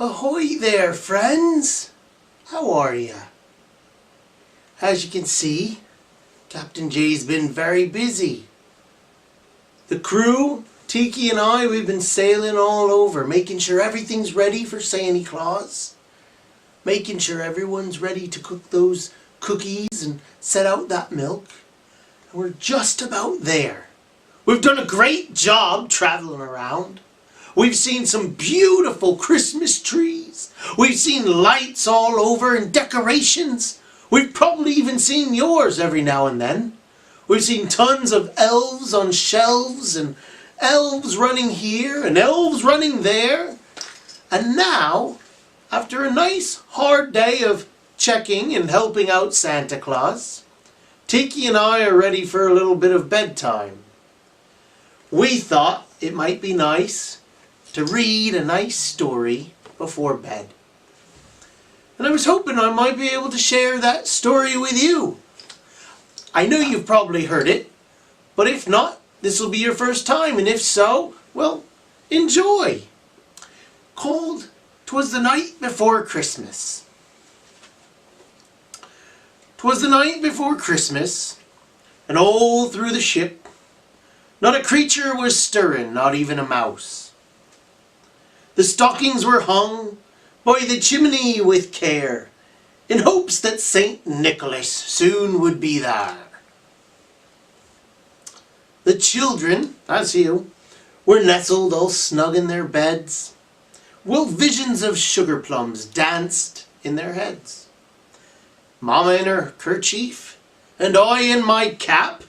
Ahoy there, friends! How are ya? As you can see, Captain Jay's been very busy. The crew, Tiki and I, we've been sailing all over, making sure everything's ready for Santa Claus. Making sure everyone's ready to cook those cookies and set out that milk. And we're just about there. We've done a great job traveling around. We've seen some beautiful Christmas trees. We've seen lights all over and decorations. We've probably even seen yours every now and then. We've seen tons of elves on shelves and elves running here and elves running there. And now, after a nice hard day of checking and helping out Santa Claus, Tiki and I are ready for a little bit of bedtime. We thought it might be nice to read a nice story before bed. And I was hoping I might be able to share that story with you. I know you've probably heard it, but if not, this will be your first time, and if so, well, enjoy. Called "'Twas the Night Before Christmas." 'Twas the night before Christmas, and all through the ship, not a creature was stirring, not even a mouse. The stockings were hung by the chimney with care, in hopes that St. Nicholas soon would be there. The children, that's you, were nestled all snug in their beds, while visions of sugar plums danced in their heads. Mama in her kerchief, and I in my cap,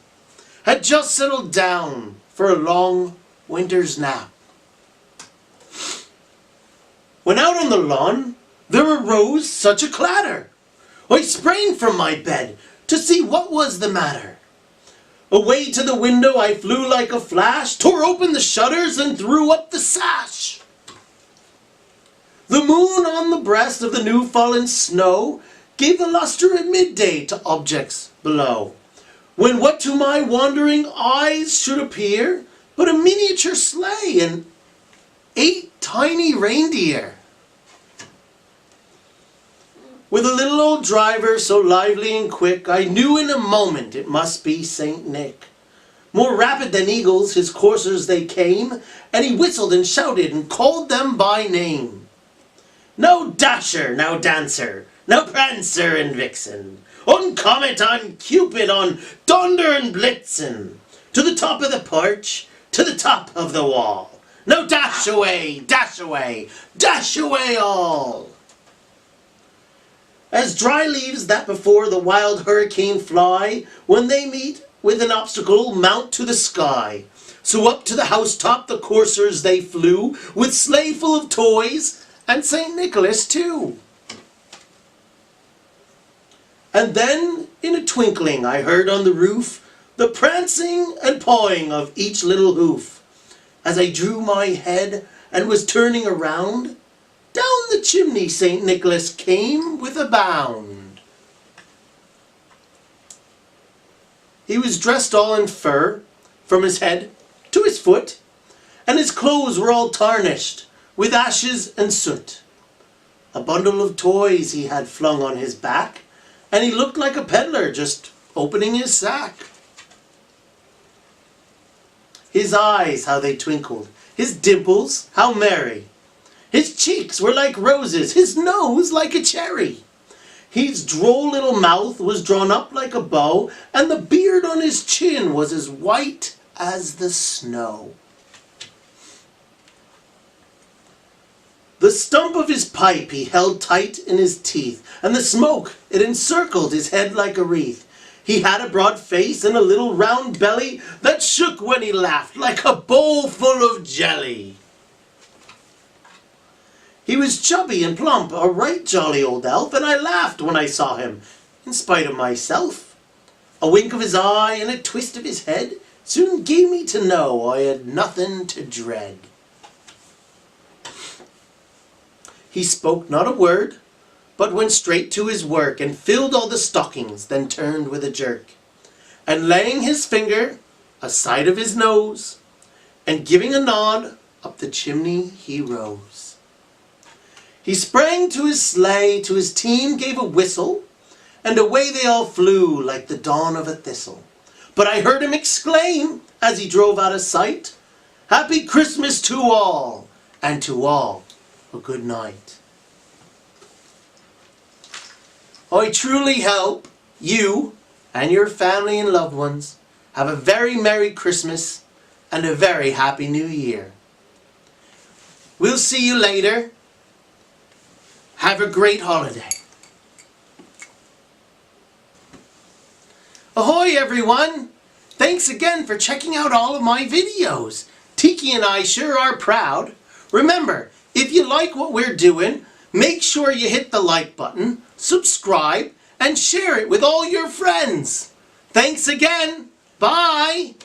had just settled down for a long winter's nap. When out on the lawn, there arose such a clatter. I sprang from my bed to see what was the matter. Away to the window I flew like a flash, tore open the shutters and threw up the sash. The moon on the breast of the new fallen snow gave the lustre at midday to objects below, when what to my wandering eyes should appear but a miniature sleigh and 8 tiny reindeer. With a little old driver so lively and quick, I knew in a moment it must be Saint Nick. More rapid than eagles his coursers they came, and he whistled and shouted and called them by name. Now Dasher, now Dancer, now Prancer and Vixen, on Comet, on Cupid, on Donder and Blitzen, to the top of the porch, to the top of the wall. Now dash away, dash away, dash away all. As dry leaves that before the wild hurricane fly, when they meet with an obstacle, mount to the sky. So up to the housetop the coursers they flew, with sleigh full of toys, and St. Nicholas too. And then, in a twinkling, I heard on the roof the prancing and pawing of each little hoof. As I drew my head and was turning around, down the chimney St. Nicholas came with a bound. He was dressed all in fur, from his head to his foot, and his clothes were all tarnished with ashes and soot. A bundle of toys he had flung on his back, and he looked like a peddler just opening his sack. His eyes, how they twinkled, his dimples, how merry. His cheeks were like roses, his nose like a cherry. His droll little mouth was drawn up like a bow, and the beard on his chin was as white as the snow. The stump of his pipe he held tight in his teeth, and the smoke, it encircled his head like a wreath. He had a broad face and a little round belly that shook when he laughed like a bowl full of jelly. He was chubby and plump, a right jolly old elf, and I laughed when I saw him, in spite of myself. A wink of his eye and a twist of his head soon gave me to know I had nothing to dread. He spoke not a word, but went straight to his work, and filled all the stockings, then turned with a jerk. And laying his finger aside of his nose, and giving a nod, up the chimney he rose. He sprang to his sleigh, to his team gave a whistle, and away they all flew like the dawn of a thistle. But I heard him exclaim, as he drove out of sight, "Happy Christmas to all, and to all a good night." I truly hope you and your family and loved ones have a very Merry Christmas and a very Happy New Year. We'll see you later. Have a great holiday. Ahoy everyone! Thanks again for checking out all of my videos. Tiki and I sure are proud. Remember, if you like what we're doing, make sure you hit the like button, subscribe, and share it with all your friends. Thanks again. Bye!